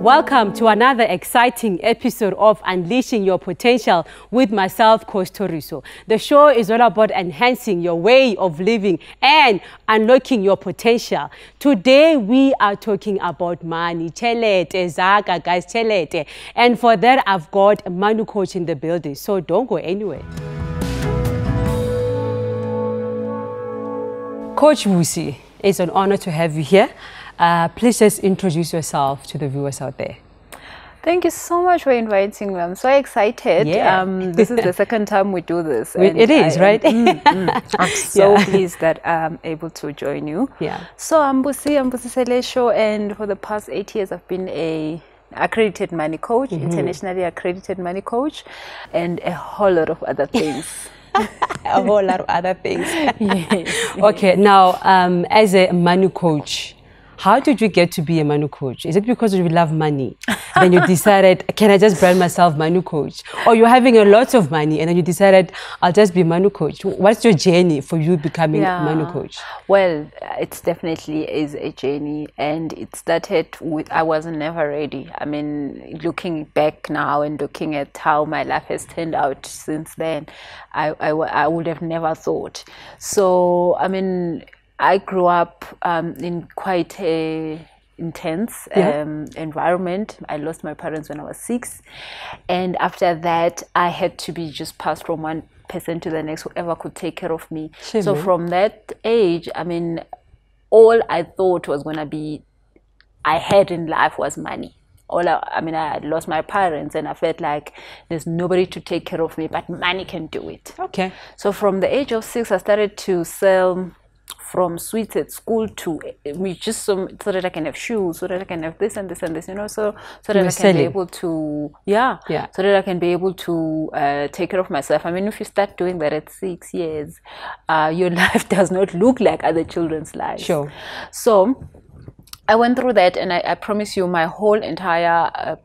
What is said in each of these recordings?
Welcome to another exciting episode of Unleashing Your Potential with myself, Coach Rusi. The show is all about enhancing your way of living and unlocking your potential. Today, we are talking about money. Chelete, Zaka, guys, chelete. And for that, I've got a money coach in the building, so don't go anywhere. Coach Rusi, it's an honor to have you here. Please just introduce yourself to the viewers out there. Thank you so much for inviting me. I'm so excited. Yeah. This is the second time we do this. It is, right? I'm so pleased that I'm able to join you. Yeah. So I'm Rusi Selesho, and for the past 8 years I've been a accredited money coach, internationally accredited money coach, and a whole lot of other things. A whole lot of other things. Yes. Okay, now as a money coach, how did you get to be a money coach? Is it because you love money? Then you decided, can I just brand myself money coach? Or you're having a lot of money and then you decided, I'll just be money coach. What's your journey for you becoming a money coach? Well, it's definitely is a journey, and it started with, I was never ready. I mean, looking back now and looking at how my life has turned out since then, I would have never thought. So, I mean, I grew up in quite a intense environment. I lost my parents when I was 6, and after that I had to be just passed from one person to the next, whoever could take care of me. So from that age, I mean, all I thought was gonna be I had in life was money. I mean, I had lost my parents and I felt like there's nobody to take care of me, but money can do it. Okay. So from the age of 6, I started to sell from sweets at school to just so that I can have shoes, so that I can have this and this and this, you know, so that I can be able to, so that I can be able to take care of myself. I mean, if you start doing that at 6 years, your life does not look like other children's lives. Sure. So I went through that, and I promise you, my whole entire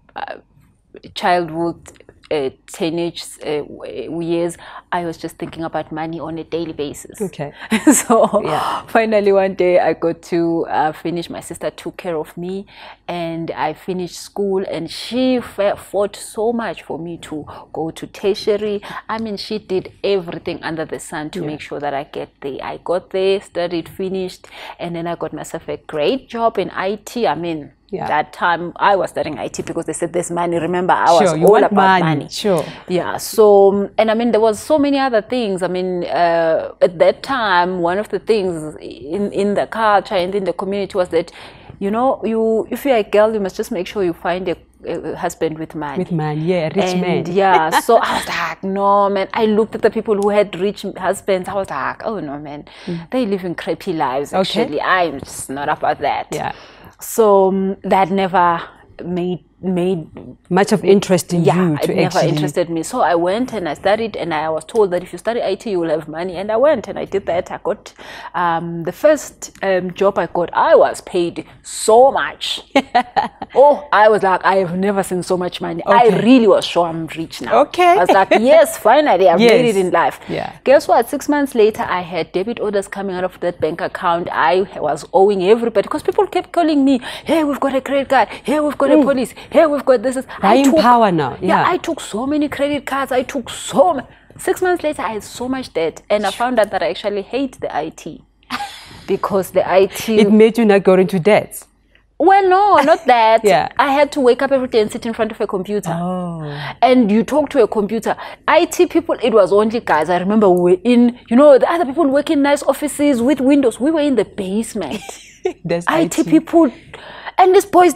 childhood, teenage years, I was just thinking about money on a daily basis. Okay. So finally one day I got to finish. My sister took care of me and I finished school, and she fought so much for me to go to tertiary. I mean, she did everything under the sun to make sure that I get there. I got there, studied, finished, and then I got myself a great job in IT. I mean, that time I was studying IT because they said there's money. Remember, I was all about money. Sure. Yeah. So, and I mean, there was so many other things. I mean, at that time, one of the things in the culture and in the community was that, you know, if you're a girl, you must just make sure you find a husband with money. With money, yeah, rich man. Yeah, so I was like, no, man. I looked at the people who had rich husbands. I was like, oh, no, man. They live in crappy lives, actually. I'm just not about that. Yeah. So that never made much of interest in you. It never interested me. So I went and I studied, and I was told that if you study IT, you will have money. And I went and I did that. I got the first job I got, I was paid so much. Oh, I was like, I have never seen so much money. I really was sure I'm rich now. Okay. I was like, yes, finally, I've made it in life. Yeah. Guess what? 6 months later, I had debit orders coming out of that bank account. I was owing everybody because people kept calling me, hey, we've got a credit card. Hey, we've got a police. Here we've got this. Buying power now. Yeah, I took so many credit cards. I took so many. 6 months later, I had so much debt, and I found out that I actually hate the IT because the IT. It made you not go into debt. Well, no, not that. I had to wake up every day and sit in front of a computer. And you talk to a computer. IT people, it was only guys. I remember we were in, you know, the other people work in nice offices with windows. We were in the basement. There's IT people, and these boys.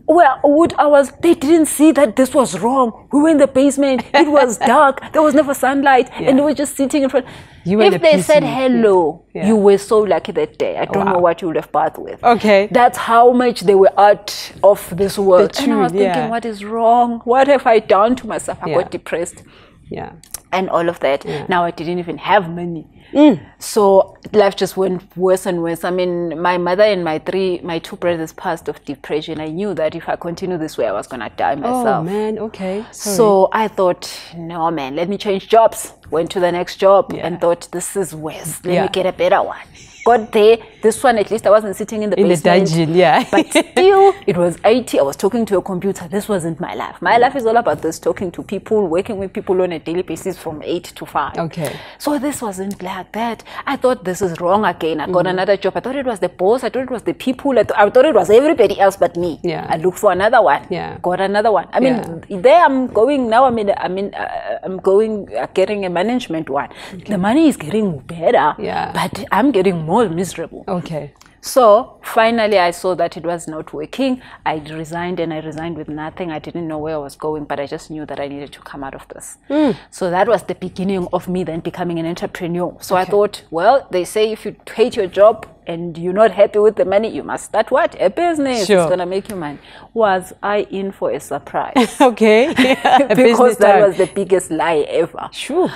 Well, they didn't see that this was wrong. We were in the basement. It was dark. There was never sunlight. And they were just sitting in front. If they said hello, you were so lucky that day. I don't know what you would have bathed with. Okay. That's how much they were out of this world. And I was thinking, what is wrong? What have I done to myself? I got depressed. Yeah. And all of that. Now I didn't even have money. So life just went worse and worse. I mean, my mother and my 2 brothers passed of depression. I knew that if I continue this way, I was gonna die myself. Oh man, okay. Sorry. So I thought, no man, let me change jobs. Went to the next job and thought, this is worse. Let me get a better one. got there, this one at least I wasn't sitting in the basement. The dungeon, yeah. But still, it was IT. I was talking to a computer. This wasn't my life. My life is all about this, talking to people, working with people on a daily basis from 8 to 5. Okay. So this wasn't like that. I thought this is wrong again. I got another job. I thought it was the boss. I thought it was the people. I thought it was everybody else but me. Yeah. I looked for another one. Yeah. Got another one. I mean, there I'm going now. I'm going getting a management one. Okay. The money is getting better. Yeah. But I'm getting more miserable. Okay. So finally I saw that it was not working. I resigned, and I resigned with nothing. I didn't know where I was going, but I just knew that I needed to come out of this. So that was the beginning of me then becoming an entrepreneur. So I thought, well, they say if you hate your job and you're not happy with the money, you must start what? A business. Sure. It's going to make you money. Was I in for a surprise? Okay. Yeah, because that was the biggest lie ever. Sure.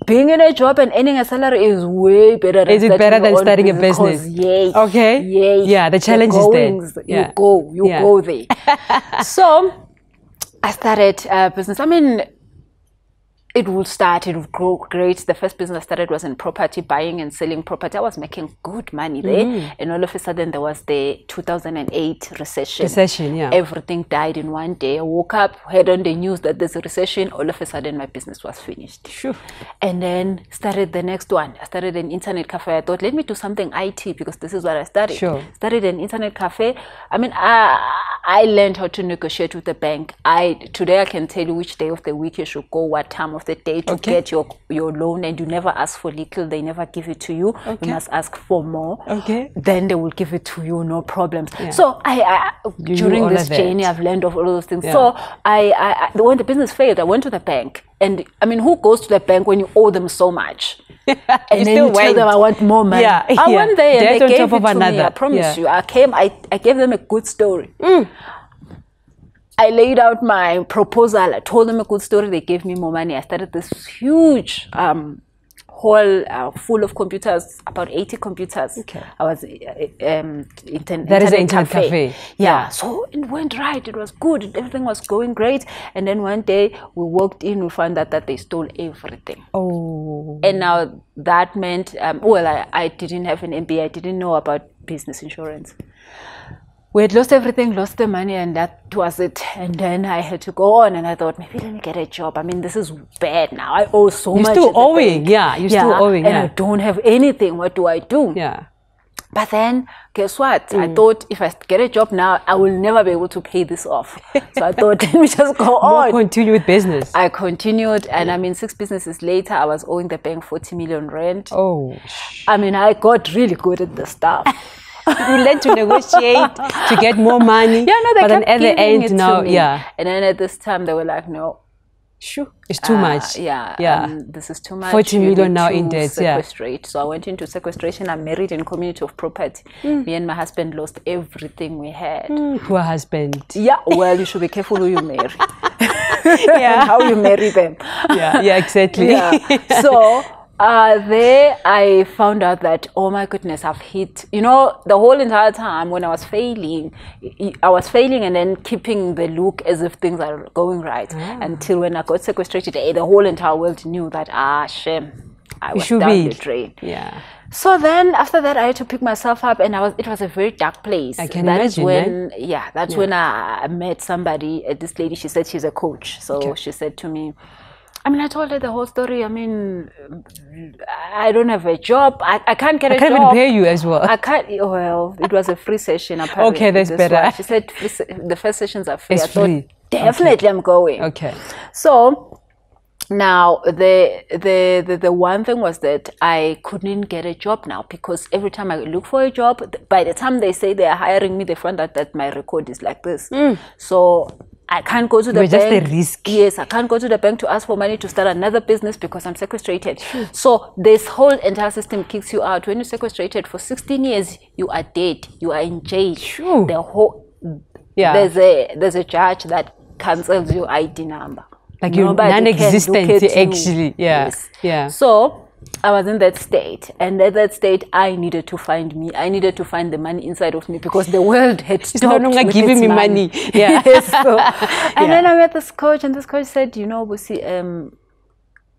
Being in a job and earning a salary is way better than starting a business? Yay. Okay. Yay. Yeah, the challenge is there. You go there. So I started business. I mean, it will grow great. The first business I started was in property, buying and selling property. I was making good money there. And all of a sudden there was the 2008 recession. Yeah. Everything died in one day. I woke up, heard on the news that there's a recession. All of a sudden my business was finished. Sure. And then started the next one. I started an internet cafe. I thought, let me do something IT, because this is what I started. Sure. Started an internet cafe. I mean, I learned how to negotiate with the bank. Today I can tell you which day of the week you should go, what time of the day to get your loan, and you never ask for little. They never give it to you. You must ask for more. Then they will give it to you, no problems. So I during this journey I've learned of all those things. So when the business failed, I went to the bank. And I mean, who goes to the bank when you owe them so much? And then you tell them I want more money. I went there and they gave it to me. I promise you. I came, I gave them a good story. I laid out my proposal. I told them a good story. They gave me more money. I started this huge hall full of computers, about 80 computers. I was that is an internet cafe. Yeah, so it went right. It was good. Everything was going great. And then one day we walked in, we found out that they stole everything. Oh. And now that meant, I didn't have an MBA. I didn't know about business insurance. We had lost everything, lost the money, and that was it. And then I had to go on, and I thought, maybe let me get a job. I mean, this is bad now. I owe so much. You're still owing, you're still owing, and I don't have anything. What do I do? But then, guess what? I thought if I get a job now, I will never be able to pay this off. So I thought, let me just go on. Continue with business. I continued, and I mean, 6 businesses later, I was owing the bank 40 million rand. Oh. I mean, I got really good at the stuff. You learn to negotiate to get more money. But then at the end now, And then at this time they were like, no. Sure. It's too much. This is too much. 40 million now in debt. Sequestrate. So I went into sequestration. I'm married in community of property. Me and my husband lost everything we had. Poor husband. Yeah, well, you should be careful who you marry. And how you marry them. Exactly. So there I found out that, oh my goodness, I've hit, the whole entire time when I was failing and then keeping the look as if things are going right until when I got sequestrated, the whole entire world knew that, shame, I was down the drain. So then after that I had to pick myself up, and it was a very dark place. I can imagine. When I met somebody, this lady, she said she's a coach. So she said to me, I mean, I told her the whole story. I mean, I don't have a job. I can't get a job. I can't even pay you as well. I can't. Well, it was a free session apparently. Okay, that's better. She said the first sessions are free. It's free. Definitely I'm going. Okay. So now the one thing was that I couldn't get a job now, because every time I look for a job, by the time they say they are hiring me, they find out that my record is like this. So I can't go to the bank. Just a risk. Yes, I can't go to the bank to ask for money to start another business because I'm sequestrated. So this whole entire system kicks you out. When you're sequestrated for 16 years, you are dead. You are in jail. The whole there's a judge that cancels your ID number. Like you're non-existent actually. So I was in that state, and at that state I needed to find me. I needed to find the money inside of me, because the world had stopped no longer giving me money. And then I met this coach, and this coach said, Rusi,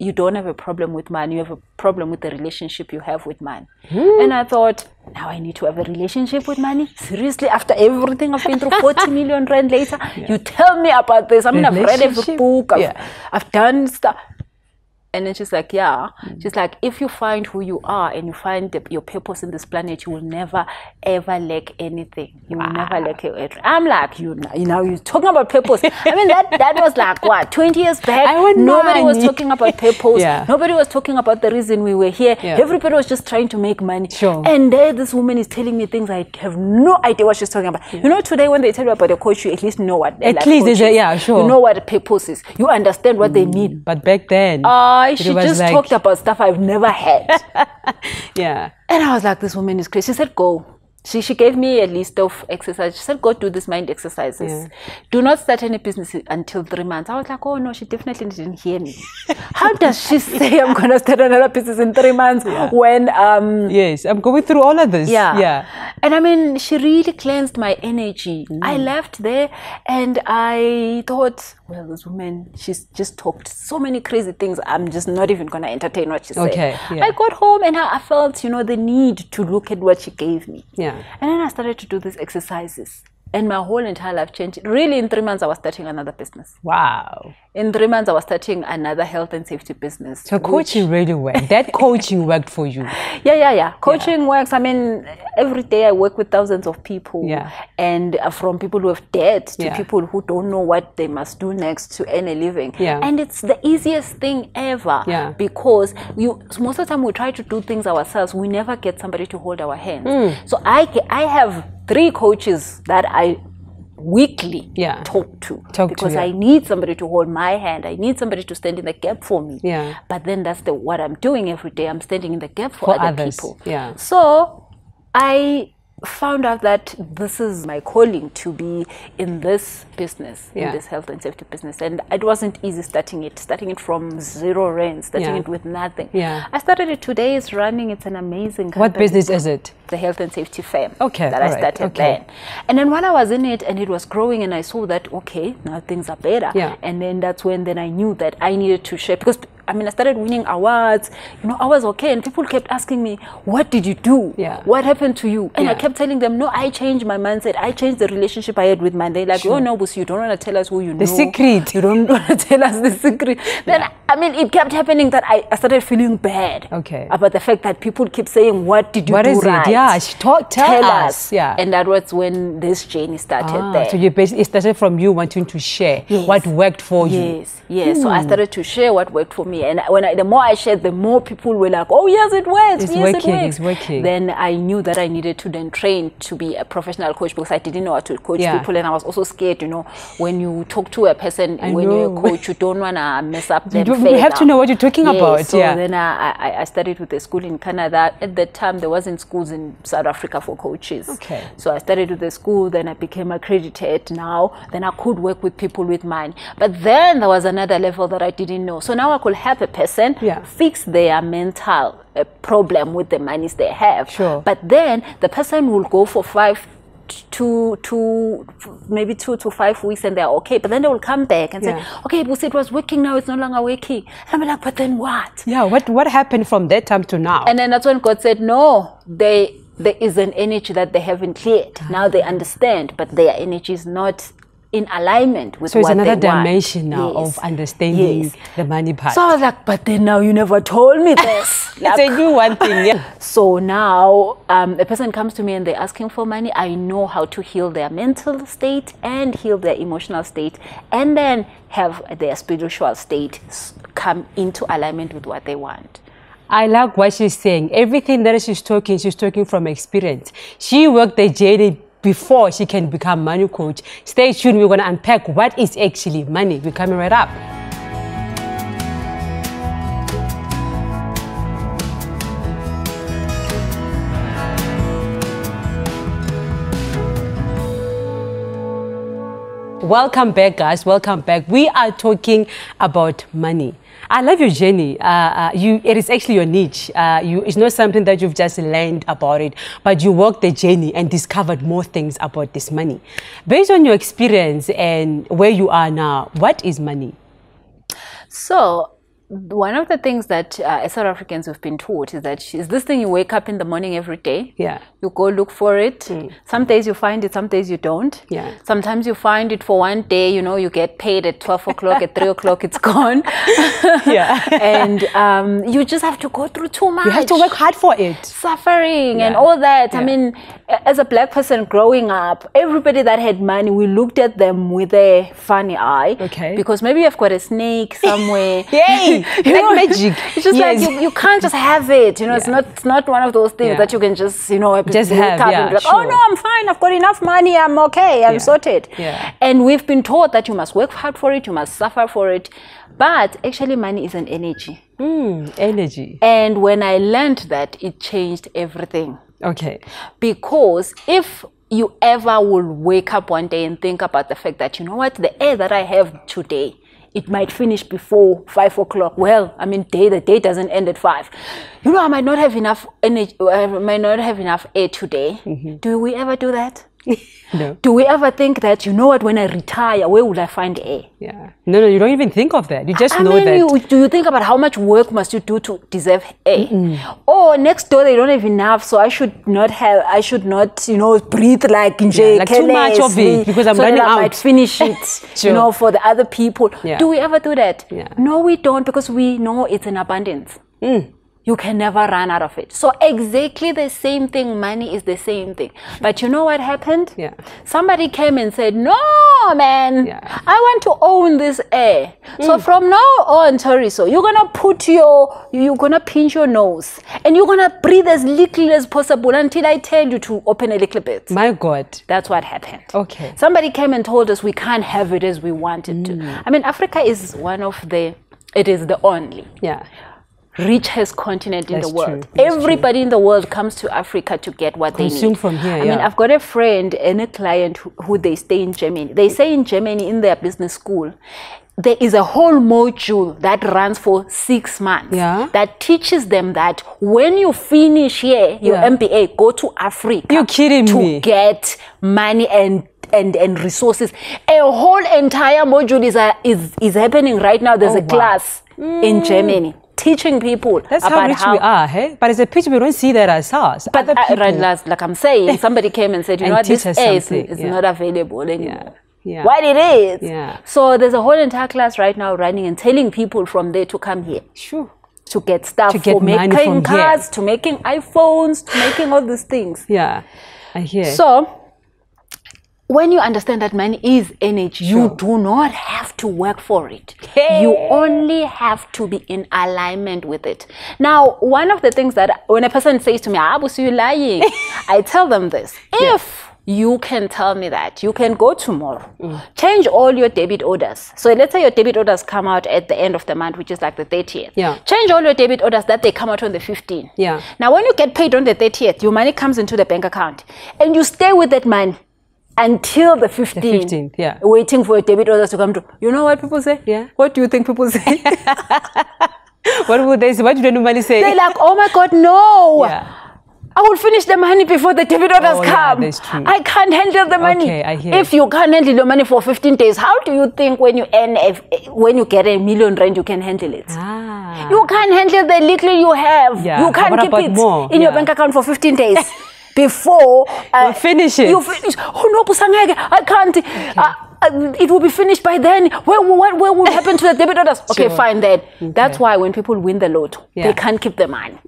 you don't have a problem with money, you have a problem with the relationship you have with money. And I thought, now I need to have a relationship with money? Seriously, after everything I've been through, 40 million rand later, you tell me about this. I mean, I've read every book, I've done stuff. And then she's like, yeah. She's like, if you find who you are and you find your purpose in this planet, you will never, ever lack anything. You will never lack it. I'm like, you know, you're talking about purpose. I mean, that was like, what, 20 years back? Nobody was talking about purpose. Nobody was talking about the reason we were here. Everybody was just trying to make money. And there this woman is telling me things I have no idea what she's talking about. You know, today when they tell you about a coach, you at least know what at least is. You know what a purpose is. You understand what they mean. But back then... she just like... talked about stuff I've never had. And I was like, this woman is crazy. She said, go. She gave me a list of exercises. She said, go do this mind exercises. Do not start any business until 3 months. I was like, oh no, she definitely didn't hear me. How does she say I'm going to start another business in 3 months when... yes, I'm going through all of this. And I mean, she really cleansed my energy. I left there and I thought, well, this woman, she's just talked so many crazy things. I'm just not even going to entertain what she said. I got home and I felt, you know, the need to look at what she gave me. And then I started to do these exercises. And my whole entire life changed. Really, in 3 months, I was starting another business. Wow. In 3 months, I was starting another health and safety business. So coaching really worked. That coaching worked for you. Coaching works. I mean, every day I work with thousands of people. And from people who have debt to people who don't know what they must do next to earn a living. And it's the easiest thing ever. Because most of the time we try to do things ourselves. We never get somebody to hold our hands. So I have 3 coaches that I weekly talk to because I need somebody to hold my hand. I need somebody to stand in the gap for me. But then that's what I'm doing every day. I'm standing in the gap for other people. So I found out that this is my calling to be in this business, in this health and safety business. And it wasn't easy starting it from 0 rand, starting it with nothing. I started it today. It's running. It's an amazing company. What business is it? The health and safety firm that I started then. And then while I was in it and it was growing and I saw that, okay, now things are better. And then that's when I knew that I needed to share, because I mean, I started winning awards. You know, I was okay. And people kept asking me, what did you do? What happened to you? And I kept telling them, no, I changed my mindset. I changed the relationship I had with mine. They're like, oh, no, Rusi, you don't want to tell us who you know. The secret. You don't want to tell us the secret. Then, I mean, it kept happening that I started feeling bad about the fact that people keep saying, what did you do right? Tell us. And that was when this journey started there. So you basically, it started from you wanting to share what worked for you. So I started to share what worked for me. And the more I shared, the more people were like, oh, yes, it works. It's working. Then I knew that I needed to then train to be a professional coach, because I didn't know how to coach people. And I was also scared, you know, when you talk to a person, when you're a coach, you don't want to mess up their You have to know what you're talking about. So then I studied with a school in Canada. At that time, there wasn't schools in South Africa for coaches. So I studied with the school, then I became accredited now. Then I could work with people with mine. But then there was another level that I didn't know. So now I could help a person fix their mental problem with the monies they have. But then the person will go for maybe 2 to 5 weeks and they're okay, but then they will come back and say, okay, Rusi, it was working, now it's no longer working. And I'm like, but then what? What happened from that time to now? And then that's when God said, no, there is an energy that they haven't cleared. Now they understand, but their energy is not in alignment with what they want. So it's another dimension now of understanding the money part. So I was like, but then now you never told me this. It's a new one thing, So now a person comes to me and they're asking for money. I know how to heal their mental state and heal their emotional state, and then have their spiritual state come into alignment with what they want. I like what she's saying. Everything that she's talking from experience. She worked the journey before she can become money coach. Stay tuned. We're going to unpack what is actually money. We're coming right up. Welcome back, guys. Welcome back. We are talking about money. I love your journey. It is actually your niche. It's not something that you've just learned about it, but you walked the journey and discovered more things about this money. Based on your experience and where you are now, what is money? So one of the things that as South Africans we've been taught is that is this thing you wake up in the morning every day. Yeah. You go look for it. Some days you find it, some days you don't. Yeah. Sometimes you find it for one day, you know, you get paid at 12 o'clock, at 3 o'clock it's gone. Yeah. And you just have to go through too much. You have to work hard for it. Suffering and all that. I mean, as a black person growing up, everybody that had money, we looked at them with a funny eye. Okay. Because maybe you've got a snake somewhere. Yay! Like magic. It's just like you can't just have it. You know, it's not one of those things that you can just, you know, just have, and be like, oh no, I'm fine, I've got enough money, I'm okay, I'm sorted. Yeah. And we've been taught that you must work hard for it, you must suffer for it. But actually money is an energy. Energy. And when I learned that, it changed everything. Okay. Because if you ever will wake up one day and think about the fact that, you know what, the air that I have today, it might finish before 5 o'clock. Well, I mean, the day doesn't end at 5. You know, I might not have enough energy, I might not have enough air today. Do we ever do that? No. Do we ever think that, you know what, when I retire, where will I find air? Yeah. No, you don't even think of that. You just know that. Do you think about how much work must you do to deserve air? Oh, next door they don't have enough, so I should not, you know, breathe like too much of it because I'm running out. I might finish it, you know, for the other people. Do we ever do that? No, we don't, because we know it's an abundance. You can never run out of it. So exactly the same thing, money is the same thing. But you know what happened? Somebody came and said, no, man, I want to own this air. So from now on, Toriso, you're gonna pinch your nose and you're gonna breathe as little as possible until I tell you to open a little bit. My God. That's what happened. Okay. Somebody came and told us we can't have it as we wanted to. I mean, Africa is it is the only richest continent in the world. Everybody in the world comes to Africa to get what they need. From here, I mean, I've got a friend and a client who they stay in Germany. They say in Germany, in their business school, there is a whole module that runs for 6 months that teaches them that when you finish here, your MBA, go to Africa. You're kidding me. To get money and resources. A whole entire module is happening right now. There's a class in Germany teaching people That's how rich we are, hey? But as a pitch, we don't see that as us. But like I'm saying, somebody came and said, you know what, this is not available anymore. What it is. So there's a whole entire class right now running and telling people from there to come here. Sure. To get stuff, for making cars, to making iPhones, to making all these things. Yeah, I hear. So when you understand that money is energy, you do not have to work for it. You only have to be in alignment with it. Now, one of the things that when a person says to me, Abusi, you're lying, I tell them this. If you can tell me that, you can go tomorrow, change all your debit orders. So let's say your debit orders come out at the end of the month, which is like the 30th. Change all your debit orders that they come out on the 15th. Now, when you get paid on the 30th, your money comes into the bank account and you stay with that money until the 15th, waiting for your debit orders to come through. You know what people say? What do you think people say? What would they say? What do they normally say? They're like, oh my God, no. I will finish the money before the debit orders come. That's true. I can't handle the money. Okay, I hear. If you can't handle the money for 15 days, how do you think when you get R1 million, you can handle it? You can't handle the little you have. You can't keep it in your bank account for 15 days. Before you finish it. You finish. Oh no, Pusangeke, I can't. It will be finished by then. What will happen to the debit orders? Okay, fine then. That's why when people win the lotto, they can't keep the money.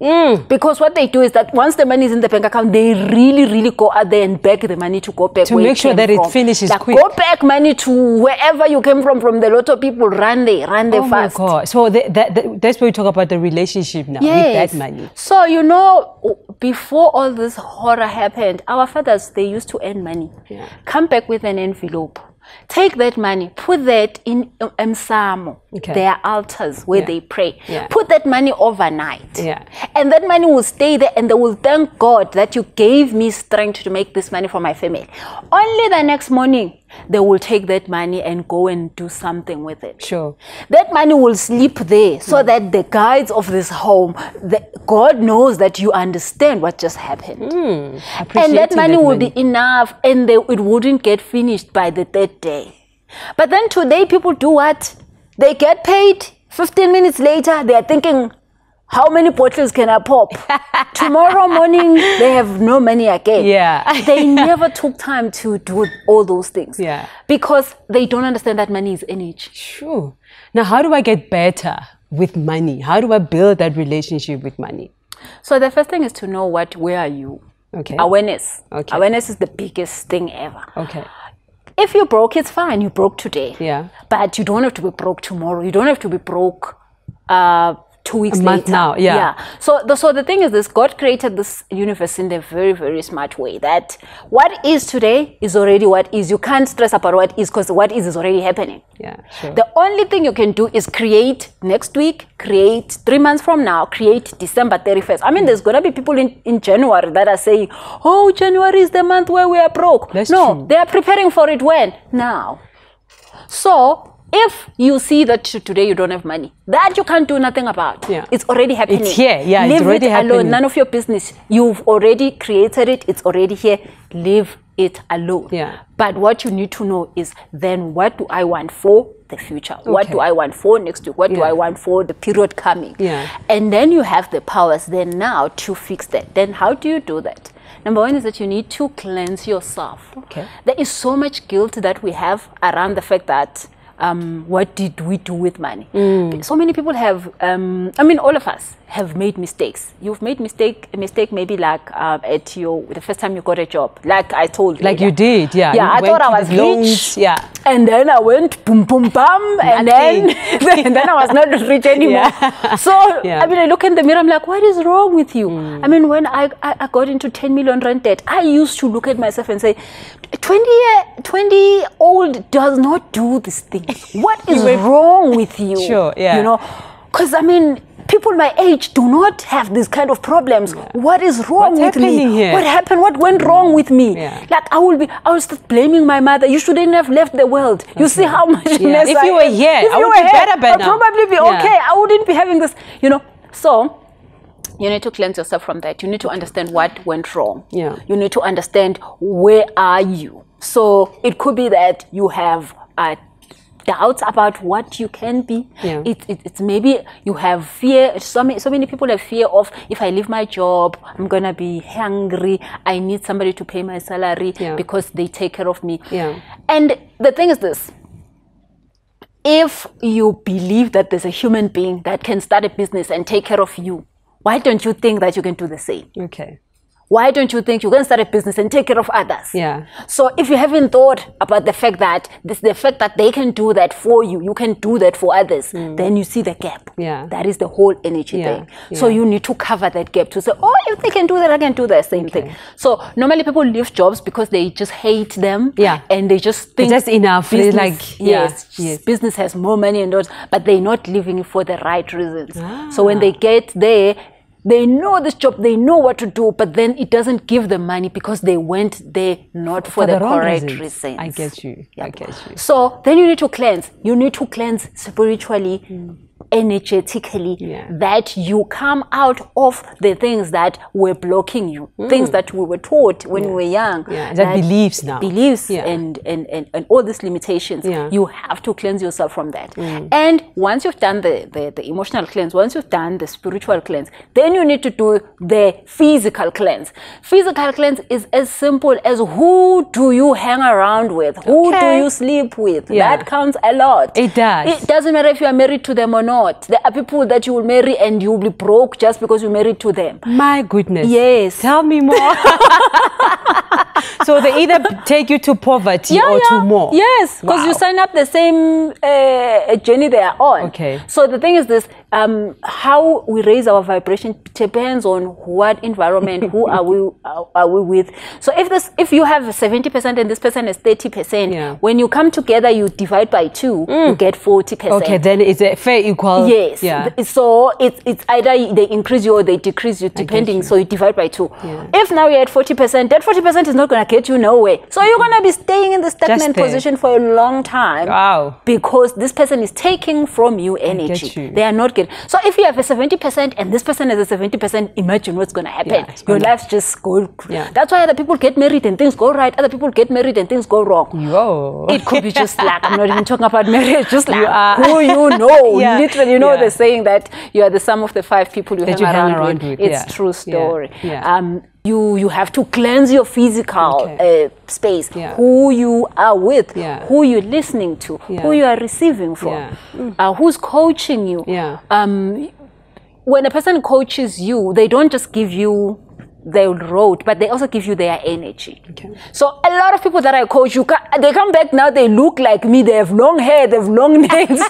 Because what they do is that once the money is in the bank account, they really go out there and beg the money to go back. To make sure that it finishes quick. Go back money to wherever you came from the lotto people. Run there fast. Oh my God. So that's where we talk about the relationship now with that money. So, you know, before all this horror happened, our fathers, they used to earn money. Come back with an envelope. Take that money, put that in Msamo, their altars where they pray. Put that money overnight. And that money will stay there and they will thank God that you gave me strength to make this money for my family. Only the next morning, they will take that money and go and do something with it. That money will sleep there so that the guides of this home, God knows that you understand what just happened. And that money will be enough and it wouldn't get finished by the 3rd day. But then today people do what? They get paid 15 minutes later, they are thinking, how many bottles can I pop? Tomorrow morning, they have no money again. Yeah. They never took time to do all those things. Yeah. Because they don't understand that money is energy. Sure. Now, how do I get better with money? How do I build that relationship with money? So the first thing is to know where are you? Okay. Awareness. Okay. Awareness is the biggest thing ever. Okay. If you're broke, it's fine. You broke today. Yeah. But you don't have to be broke tomorrow. You don't have to be broke 2 weeks a month later. now. Yeah. So the thing is this: God created this universe in a very, very smart way. That what is today is already what is. You can't stress about what is because what is already happening. Yeah. Sure. The only thing you can do is create next week, create 3 months from now, create December 31st. I mean, there's going to be people in January that are saying, oh, January is the month where we are broke. That's no, true. They are preparing for it when? Now. So, if you see that today you don't have money, that you can't do nothing about. Yeah. It's already happening. It's here. Yeah, Leave it's already it happening. alone. None of your business. You've already created it. It's already here. Leave it alone. Yeah. But what you need to know is then what do I want for the future? Okay. What do I want for next week? What do I want for the period coming? Yeah. And then you have the powers then now to fix that. Then how do you do that? Number one is that you need to cleanse yourself. Okay. There is so much guilt that we have around the fact that what did we do with money? So many people have, I mean, all of us have made mistakes. You've made a mistake maybe like at the first time you got a job, like I told you. Like you did, yeah. Yeah, I thought I was rich. Yeah. And then I went boom, boom, bam, and then I was not rich anymore. Yeah. So, I mean, I look in the mirror, I'm like, what is wrong with you? I mean, when I got into 10 million rand debt, I used to look at myself and say, 20-old does not do these things. What is wrong with you? Sure, yeah. You know, because, I mean, people my age do not have these kind of problems. Yeah. What is wrong with me? Here? What happened? What went wrong with me? Yeah. Like I will start blaming my mother. You shouldn't have left the world. You see how much mess if you were here, I would be better by now. I'd probably be okay. I wouldn't be having this, you know. So you need to cleanse yourself from that. You need to understand what went wrong. Yeah. You need to understand where are you. So it could be that you have doubts about what you can be. Yeah. It's maybe you have fear. So many people have fear of, if I leave my job, I'm gonna be hungry. I need somebody to pay my salary because they take care of me. Yeah. And the thing is this: if you believe that there's a human being that can start a business and take care of you, why don't you think that you can do the same? Okay. Why don't you think you can start a business and take care of others? Yeah. So if you haven't thought about the fact that they can do that for you, you can do that for others, then you see the gap. Yeah. That is the whole energy thing. Yeah. So you need to cover that gap to say, oh, if they can do that, I can do the same thing. So normally people leave jobs because they just hate them. Yeah. And they just think it's just enough. Business, like yes, business has more money and those, but they're not living it for the right reasons. So when they get there, they know this job, they know what to do, but then it doesn't give them money because they went there not for the correct reasons. I get you. Yep. I get you. So then you need to cleanse. You need to cleanse spiritually, energetically, that you come out of the things that were blocking you, things that we were taught when we were young. Yeah, that beliefs now. Beliefs and all these limitations. You have to cleanse yourself from that. And once you've done the emotional cleanse, once you've done the spiritual cleanse, then you need to do the physical cleanse. Physical cleanse is as simple as who do you hang around with? Who do you sleep with? That counts a lot. It does. It doesn't matter if you are married to them or not. There are people that you will marry and you will be broke just because you're married to them. My goodness. Yes. Tell me more. So they either take you to poverty or to more. Yes, because you sign up the same journey they are on. Okay. So the thing is this, how we raise our vibration depends on what environment, who are we with. So if you have 70% and this person is 30%, when you come together, you divide by 2, you get 40%. Okay, then it's a fair equal. Yes. Yeah. So it's either they increase you or they decrease you, depending. So you divide by 2. Yeah. If now you're at 40%, that 40% is not going to get you nowhere. So you're going to be staying in the stagnant position for a long time. Wow. Because this person is taking from you energy. They are not it. So if you have a 70% and this person has a 70%, imagine what's going to happen. Your life's just go. That's why other people get married and things go right. Other people get married and things go wrong. It could be just luck. I'm not even talking about marriage. Just like who you know. Literally, you know, they're saying that you are the sum of the 5 people you hang around with. It's true story. You have to cleanse your physical space, who you are with, who you're listening to, who you are receiving from, who's coaching you. When a person coaches you, they don't just give you their road, but they also give you their energy. So a lot of people that I coach, they come back now, they look like me, they have long hair, they have long nails.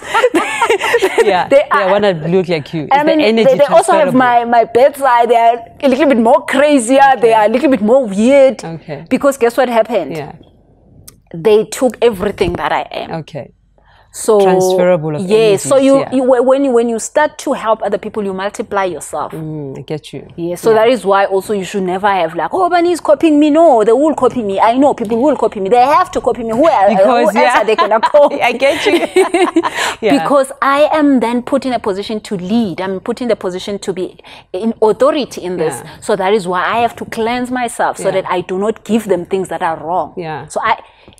They want to look like you. I mean, they also have my bedside, they are a little bit more crazier, they are a little bit more weird. Because guess what happened? They took everything that I am. So transferable of energy. So when you start to help other people, you multiply yourself. I get you. So that is why also you should never have like, oh, Bunny is copying me. No, they will copy me. I know people will copy me. They have to copy me. Who else are they gonna copy? I get you. Because I am then put in a position to lead. I'm put in the position to be in authority in this. So that is why I have to cleanse myself so that I do not give them things that are wrong. So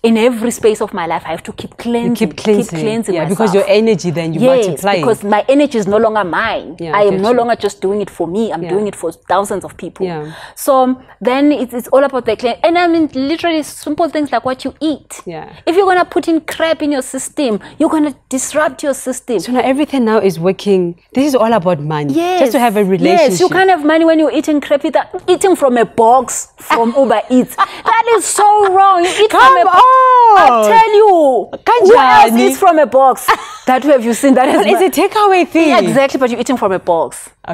in every space of my life, I have to keep cleansing. Keep cleansing myself. Because your energy then you multiply. Because my energy is no longer mine. I am no longer just doing it for me. I'm doing it for thousands of people. So then it's all about the clean. And I mean, literally simple things like what you eat. If you're going to put in crap in your system, you're going to disrupt your system. So now everything now is working. This is all about money. Just to have a relationship. Yes, you can't have money when you're eating crap. Eating from a box from Uber Eats. That is so wrong. You eat from a box. I tell you, who else eats from a box? That have you seen? That is a takeaway thing. Yeah, exactly, but you're eating from a box. So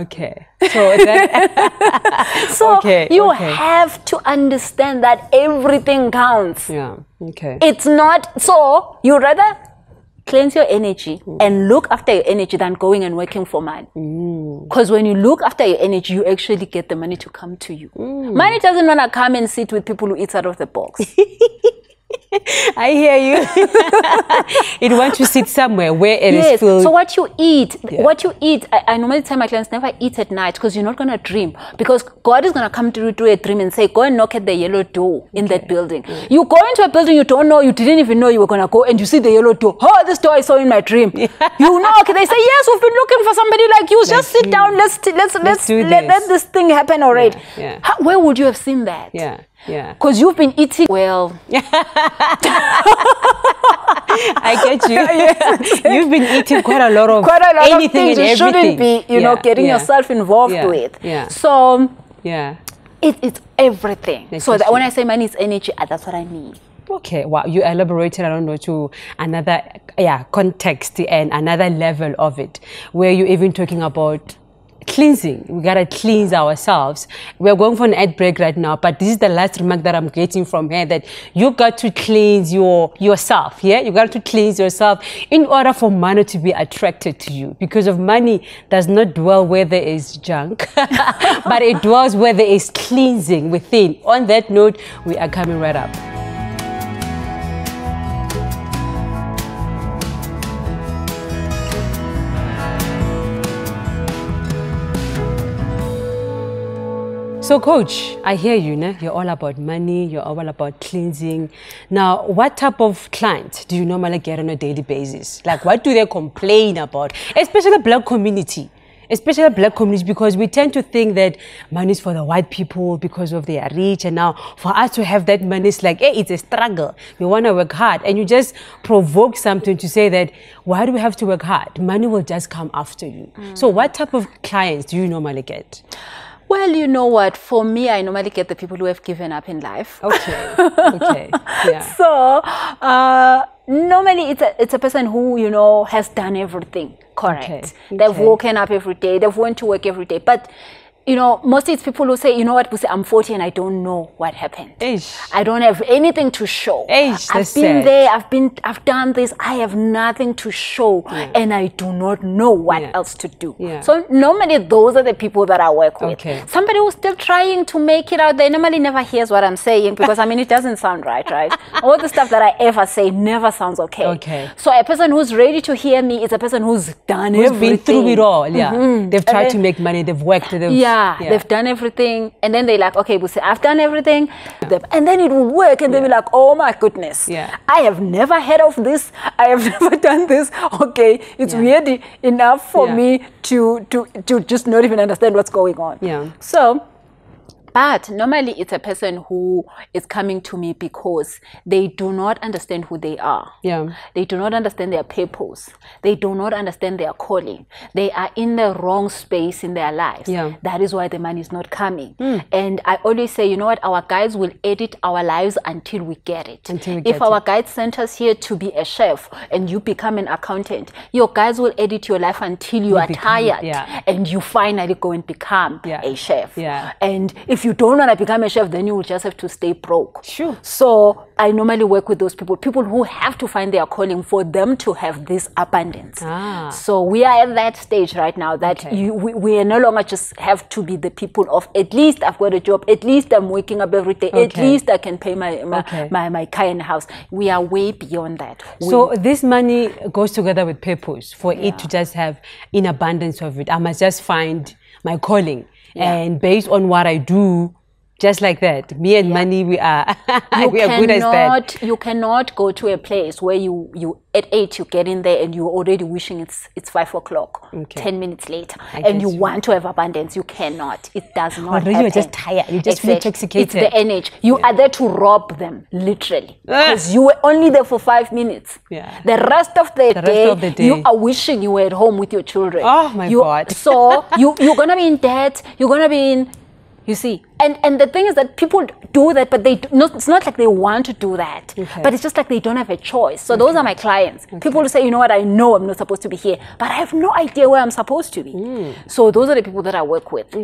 that you have to understand that everything counts. It's not so. You rather cleanse your energy and look after your energy than going and working for money. Because when you look after your energy, you actually get the money to come to you. Money doesn't want to come and sit with people who eat out of the box. I hear you. It wants to sit somewhere where it is filled. So what you eat, I normally tell my clients never eat at night because you're not going to dream. Because God is going to come to you through a dream and say, go and knock at the yellow door in that building. You go into a building you don't know, you didn't even know you were going to go, and you see the yellow door. Oh, this door I saw in my dream. You knock, they say, yes, we've been looking for somebody like you. Just sit down, let's let this thing happen already. Where would you have seen that? Because you've been eating well. I get you. You've been eating quite a lot of anything things you shouldn't be, getting yourself involved with. So it's everything. So that when I say money is energy, that's what I mean. Okay, wow, you elaborated, I don't know, to another context and another level of it, where you're even talking about cleansing. We gotta cleanse ourselves. We're going for an ad break right now, but this is the last remark that I'm getting from her, that you got to cleanse yourself. You got to cleanse yourself in order for money to be attracted to you, because of money does not dwell where there is junk, but it dwells where there is cleansing within. On that note, we are coming right up. So coach, I hear you, you're all about money, you're all about cleansing. Now, what type of clients do you normally get on a daily basis? Like, what do they complain about? Especially the black community. Because we tend to think that money is for the white people because of they are rich. And now for us to have that money, it's like, hey, it's a struggle. We want to work hard. And you just provoke something to say that, why do we have to work hard? Money will just come after you. So what type of clients do you normally get? Well, you know what? For me, I normally get the people who have given up in life. Okay. So normally it's a person who has done everything correct. They've woken up every day. They've went to work every day. But you know, mostly it's people who say, you know what, Busi, I'm 40 and I don't know what happened. Eish. I don't have anything to show. Eish, I've been there, I've done this, I have nothing to show, and I do not know what else to do. So normally those are the people that I work with. Somebody who's still trying to make it out there normally never hears what I'm saying, because I mean, it doesn't sound right? All the stuff that I ever say never sounds okay. So a person who's ready to hear me is a person who's done everything. Been through it all. They've tried to make money, they've worked, they've done everything, and then they're like, okay, Busi, I've done everything, and then it will work, and they'll be like, oh my goodness, I have never heard of this, I have never done this. Okay, it's weird enough for me to just not even understand what's going on. So, but normally it's a person who is coming to me because they do not understand who they are. They do not understand their purpose. They do not understand their calling. They are in the wrong space in their lives. That is why the money is not coming. And I always say, you know what, our guides will edit our lives until we get it. If our guides sent us here to be a chef and you become an accountant, your guides will edit your life until you are tired and you finally go and become a chef. And if you don't want to become a chef, then you will just have to stay broke. So I normally work with those people who have to find their calling for them to have this abundance. So we are at that stage right now that we are no longer just have to be the people of, at least I've got a job, at least I'm waking up every day, at least I can pay my car and house. We are way beyond that. So this money goes together with purpose. For it to just have in abundance of it, I must just find my calling. And based on what I do, just like that, me and money, we are we are good as that. You cannot go to a place where you at 8 you get in there and you're already wishing it's 5 o'clock, 10 minutes later, and you want to have abundance. You cannot. It does not happen. You're just tired. You just feel intoxicated. It's the energy. You are there to rob them, literally, because you were only there for 5 minutes. The rest of the day, you are wishing you were at home with your children. Oh my God! So you're gonna be in debt. You're gonna be in. You see, and the thing is that people do that, but it's not like they want to do that, but it's just like they don't have a choice. So those are my clients. People who say, you know what, I know I'm not supposed to be here, but I have no idea where I'm supposed to be. So those are the people that I work with.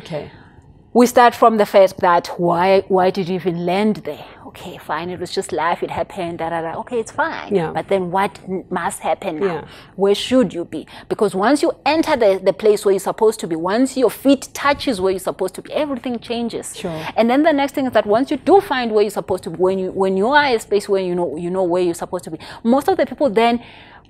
We start from the fact that why did you even land there? Okay, fine, it was just life, it happened, okay, it's fine. But then what must happen now? Where should you be? Because once you enter the place where you're supposed to be, once your feet touches where you're supposed to be, everything changes. And then the next thing is that once you do find where you're supposed to be, when you are in a space where you know where you're supposed to be, most of the people then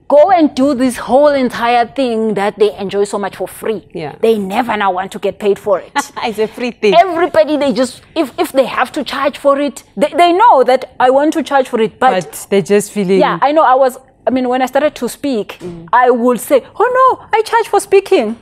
go and do this whole entire thing that they enjoy so much for free. They never now want to get paid for it. It's a free thing. Everybody, they just, if they have to charge for it, they know that I want to charge for it. But they're just feeling... I know I mean, when I started to speak, I would say, oh no, I charge for speaking.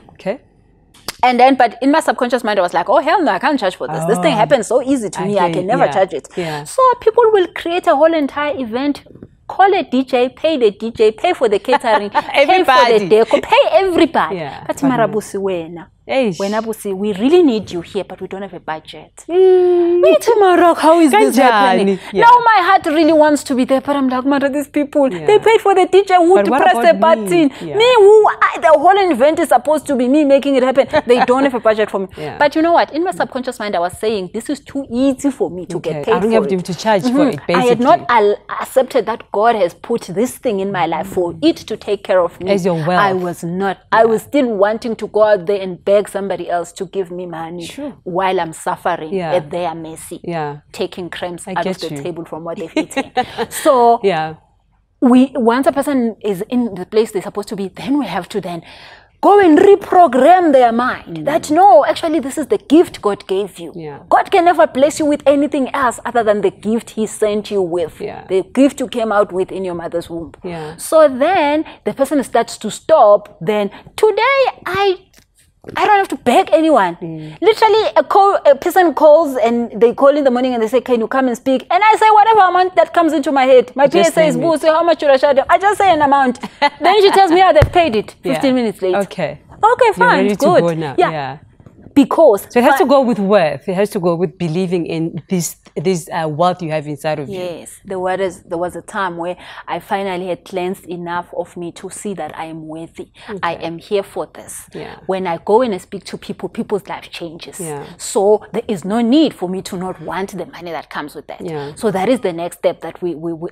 And then, but in my subconscious mind, I was like, oh, hell no, I can't charge for this. This thing happens so easy to me, I can never charge it. So people will create a whole entire event, call a DJ, pay the DJ, pay for the catering, pay for the decor, pay everybody. But Marabusi wena. We really need you here, but we don't have a budget. How is this happening? Now my heart really wants to be there, but I'm like, Mara, these people, they paid for the DJ who to press the button. The whole event is supposed to be me making it happen. They don't have a budget for me. But you know what? In my subconscious mind, I was saying, this is too easy for me to get paid for it. I don't have to charge for it, basically. I had not accepted that God has put this thing in my life for it to take care of me. As your wealth. I was not. I was still wanting to go out there and beg somebody else to give me money while I'm suffering at their mercy, taking crumbs out of the table from what they've eaten. So once a person is in the place they're supposed to be, then we have to then go and reprogram their mind that no, actually this is the gift God gave you. God can never bless you with anything else other than the gift he sent you with, the gift you came out with in your mother's womb. So then the person starts to stop. Then today I don't have to beg anyone. Literally, a person calls and they call in the morning and they say, can you come and speak? And I say whatever amount that comes into my head. My PA says, Boo, so how much should I charge them? I just say an amount. Then she tells me, they've paid it 15 minutes later. Okay, fine, good. Now. Because so it has to go with worth. It has to go with believing in this wealth you have inside of you. Yes, there was a time where I finally had cleansed enough of me to see that I am worthy. Okay. I am here for this. Yeah. When I go in and speak to people, people's life changes. Yeah. So there is no need for me to not want the money that comes with that. Yeah. So that is the next step that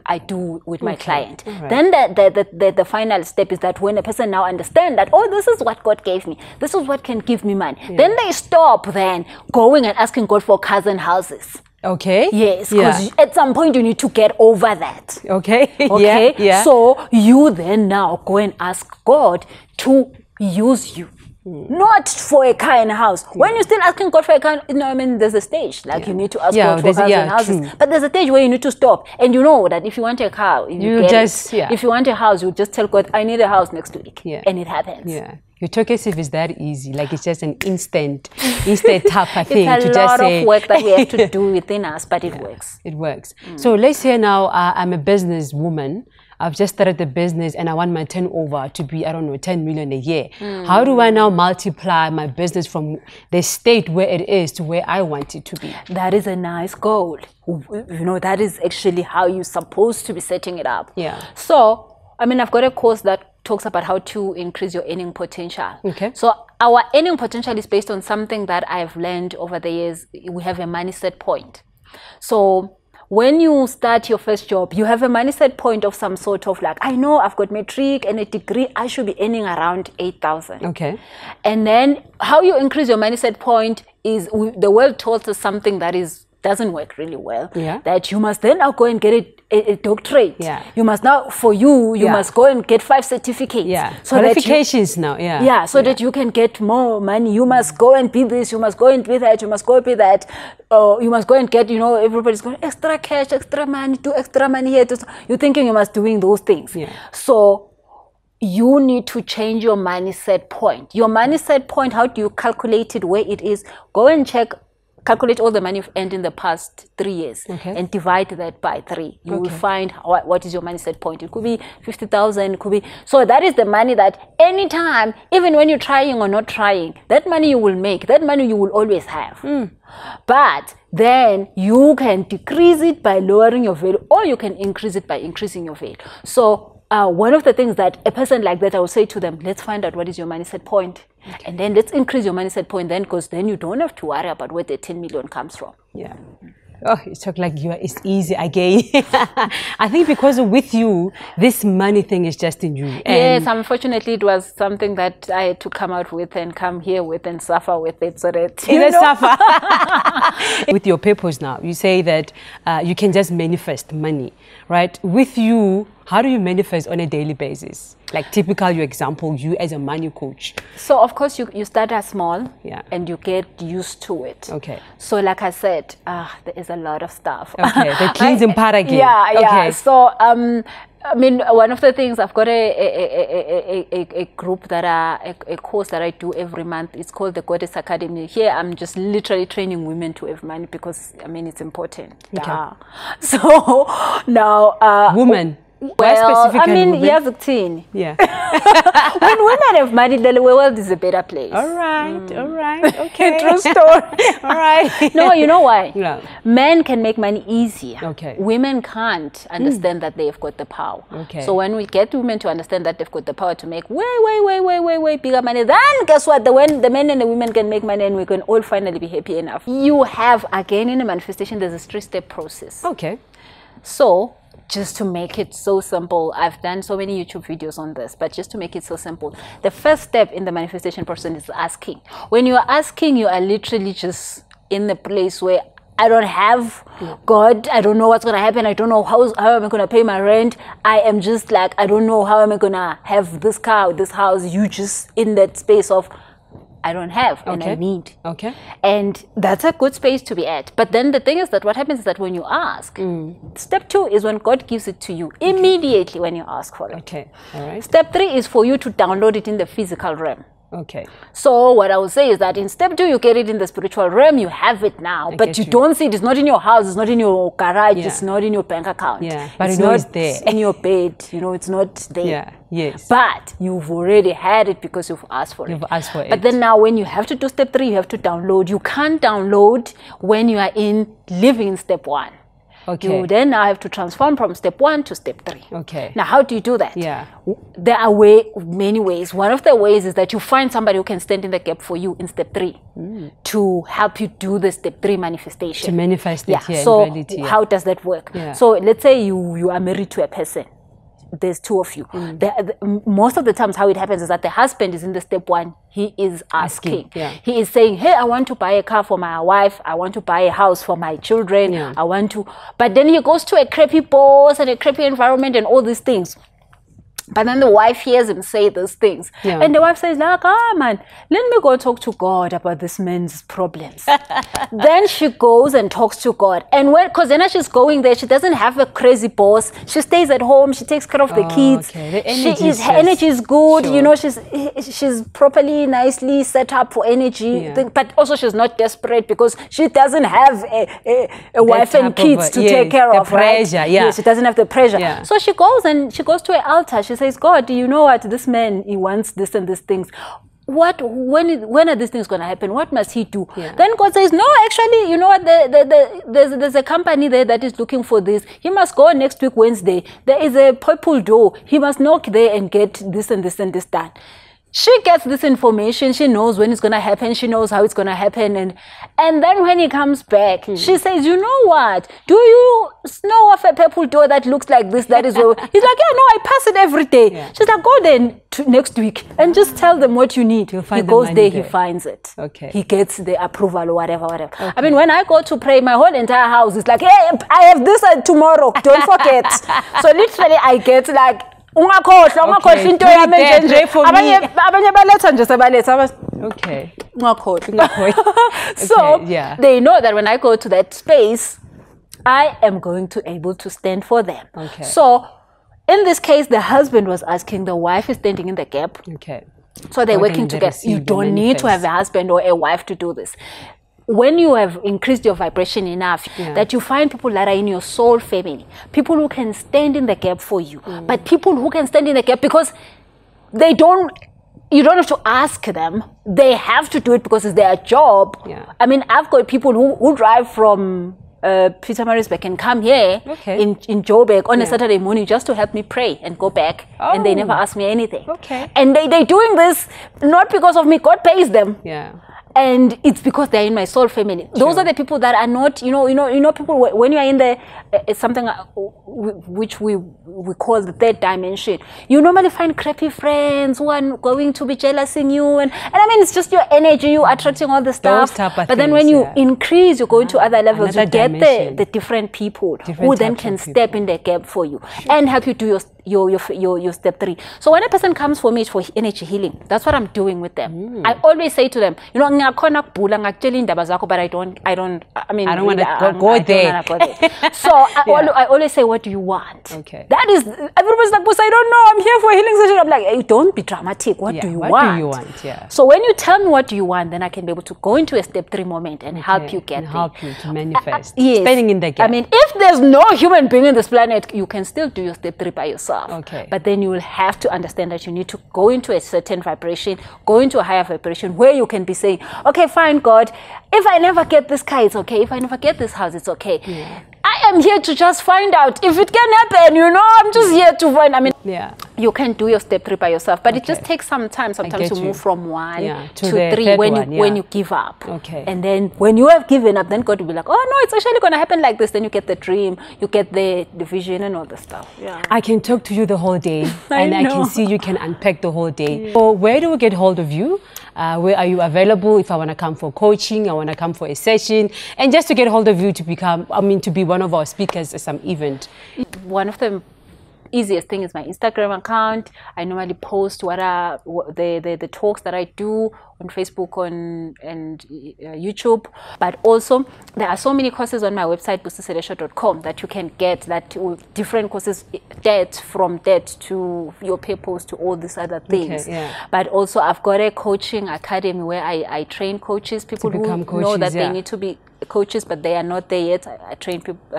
I do with my client. Right. Then the final step is that when a person now understands that, oh, this is what God gave me, this is what can give me money, then they stop then going and asking God for cars and houses. Okay. Yes, because at some point you need to get over that. Okay. Okay. Yeah. So you then now go and ask God to use you. Not for a car and a house. When you're still asking God for a car, I mean, there's a stage. Like you need to ask God for cars and houses. True. But there's a stage where you need to stop. And you know that if you want a car, if you want a house, you just tell God, I need a house next week. Yeah. And it happens. Yeah. You talk as if it's that easy. Like it's just an instant type of thing. It's a lot of work that we have to do within us, but it works. It works. So let's say now I'm a businesswoman. I've just started the business and I want my turnover to be, 10 million a year. How do I now multiply my business from the state where it is to where I want it to be? That is a nice goal. That is actually how you're supposed to be setting it up. Yeah. So, I've got a course that talks about how to increase your earning potential. Okay. So our earning potential is based on something that I've learned over the years. We have a money set point. So when you start your first job, you have a money set point of some sort of like, I know I've got matric and a degree, I should be earning around 8,000. Okay. And then how you increase your money set point is the world tells us something that doesn't work really well. Yeah. That you must then now go and get a doctorate. Yeah. You must now, you must go and get 5 certificates. Yeah. So qualifications now. Yeah. Yeah. So that you can get more money. You must go and be this. You must go and be that. You must go and be that. You must go and get, everybody's going extra cash, extra money, do extra money here. You're thinking you must doing those things. Yeah. So you need to change your money set point. Your money set point, how do you calculate it, where it is? Go and calculate all the money you've earned in the past 3 years and divide that by 3. You will find what is your money set point. It could be 50,000, it could be. So that is the money that anytime, even when you're trying or not trying, that money you will make, that money you will always have. But then you can decrease it by lowering your value, or you can increase it by increasing your value. So one of the things that a person like that, I will say to them, let's find out what is your money set point. Okay. And then let's increase your money set point then, because then you don't have to worry about where the 10 million comes from. Yeah. Oh, you talk like it's easy again. I think because with you, this money thing is just in you. And yes, unfortunately, it was something that I had to come out with and come here with and suffer with it. So that with your purpose now, you say that you can just manifest money, right? With you, how do you manifest on a daily basis? Like typical, your example, you as a money coach. So of course you start as small, and you get used to it. Okay. So like I said, there is a lot of stuff. Okay. The cleansing part again. Yeah. Okay. So one of the things, I've got a group a course that I do every month. It's called the Goddess Academy. Here I'm just literally training women to have money because it's important. Okay. So now women. Well, here's the thing. Yeah. When women have money, the world is a better place. All right. Okay. True story. All right. No, you know why? No. Men can make money easier. Okay. Women can't understand that they've got the power. Okay. So when we get women to understand that they've got the power to make way bigger money, then guess what? When the men and the women can make money and we can all finally be happy enough. You have, again, in a manifestation, there's a 3-step process. Okay. So just to make it so simple, I've done so many YouTube videos on this, but just to make it so simple, the first step in the manifestation process is asking. When you are asking, you are literally just in the place where I don't have God, I don't know what's going to happen, I don't know how am I going to pay my rent, I am just like, I don't know how am I going to have this car, this house. You just in that space of, I don't have and I need. Okay. And that's a good space to be at. But then the thing is that what happens is that when you ask, step 2 is when God gives it to you immediately when you ask for it. Okay. All right. Step 3 is for you to download it in the physical realm. Okay. So what I would say is that in step 2, you get it in the spiritual realm, you have it now, but you don't see it. It's not in your house, it's not in your garage, it's not in your bank account. Yeah, but it's not it's there. in your bed, it's not there. Yeah, yes. But you've already had it because you've asked for it. You've asked for it. But then now when you have to do step 3, you have to download. You can't download when you are living in step 1. Okay. You then now have to transform from step 1 to step 3. Okay. Now, how do you do that? Yeah. There are many ways. One of the ways is that you find somebody who can stand in the gap for you in step 3 to help you do the step 3 manifestation. To manifest it here so in reality. How does that work? Yeah. So let's say you are married to a person. There's 2 of you. Most of the times how it happens is that the husband is in the step 1. He is asking. Yeah. He is saying, hey, I want to buy a car for my wife. I want to buy a house for my children. Yeah. I want to. But then he goes to a crappy boss and a crappy environment and all these things. But then the wife hears him say those things. Yeah. And the wife says, like, man, let me go talk to God about this man's problems. Then she goes and talks to God. And because then she's going there, she doesn't have a crazy boss. She stays at home. She takes care of the kids. Okay. Her energy is good. Sure. She's properly, nicely set up for energy. Yeah. But also she's not desperate because she doesn't have a wife and kids to take care of. Pressure, right? yeah. Yes, she doesn't have the pressure. Yeah. So she goes to an altar. She says, God, you know what? This man, he wants this and these things. When are these things going to happen? What must he do? Yeah. Then God says, no, actually, you know what? There's a company there that is looking for this. He must go next week, Wednesday. There is a purple door. He must knock there and get this and this and this done. She gets this information. She knows when it's going to happen. She knows how it's going to happen. And then when he comes back, she says, you know what? Do you know of a purple door that looks like this? That is where... He's like, yeah, no, I pass it every day. Yeah. She's like, go then next week and just tell them what you need. He goes there, he finds it. Okay. He gets the approval or whatever. Okay. I mean, when I go to pray, my whole entire house is like, hey, I have this tomorrow. Don't forget. So literally, I get like... Okay. So they know that when I go to that space, I am going to able to stand for them. Okay. So in this case, the husband was asking, the wife is standing in the gap. Okay. So they're working together. You don't need to have a husband or a wife to do this. When you have increased your vibration enough, that you find people that are in your soul family, people who can stand in the gap for you, but people who can stand in the gap because you don't have to ask them. They have to do it because it's their job. Yeah. I mean, I've got people who drive from Pietermaritzburg and come here in Joburg on a Saturday morning just to help me pray and go back. And they never ask me anything. Okay. And they're doing this not because of me. God pays them. Yeah. And it's because they're in my soul family. Those are the people that are not, people, when you are in it's something which we call the 3rd dimension. You normally find crappy friends who are going to be jealousing you. And I mean, it's just your energy, you attracting all the stuff. But then when you increase, you go into other levels, you get the different people who then can step in the gap for you and help you do your step 3. So when a person comes for me for energy healing, that's what I'm doing with them. I always say to them, but I don't want to go there. So I always say, what do you want? Okay. That is, everybody's like, I don't know, I'm here for a healing session. I'm like, hey, don't be dramatic. What do you want? What do you want? Yeah. So when you tell me what do you want, then I can be able to go into a step 3 moment and help you get there. Help you to manifest. Yes. Standing in the gap. I mean, if there's no human being in this planet, you can still do your step 3 by yourself. Okay. But then you will have to understand that you need to go into a certain vibration, go into a higher vibration where you can be saying, okay, fine, God, if I never get this car, it's okay. If I never get this house, it's okay. Yeah. I am here to just find out if it can happen, I'm just here to find. I mean, you can do your step 3 by yourself, but it just takes some time sometimes to move from 1 to 3 when you give up. Okay. And then when you have given up, then God will be like, oh no, it's actually going to happen like this. Then you get the dream, you get the vision and all the stuff. Yeah. I can talk to you the whole day and I can see you can unpack the whole day. Yeah. So where do we get hold of you? Where are you available if I want to come for coaching, I want to come for a session, and just to get hold of you to be one of our speakers at some event? One of the easiest thing is my Instagram account. I normally post what are the talks that I do on Facebook and YouTube. But also there are so many courses on my website busiselesha.com that you can get, that different courses, from debt to your purpose to all these other things. Okay, yeah. But also I've got a coaching academy where I train coaches, people who know that they need to be coaches but they are not there yet. I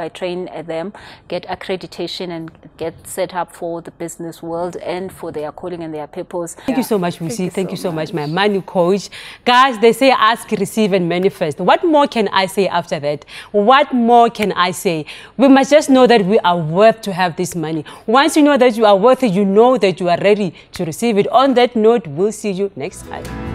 train them, get accreditation and get set up for the business world and for their calling and their purpose. Thank you so much, Rusi. Thank you so much, my money coach. Guys, they say ask, receive and manifest. What more can I say after that? What more can I say? We must just know that we are worth to have this money. Once you know that you are worth it, you know that you are ready to receive it. On that note, we'll see you next time.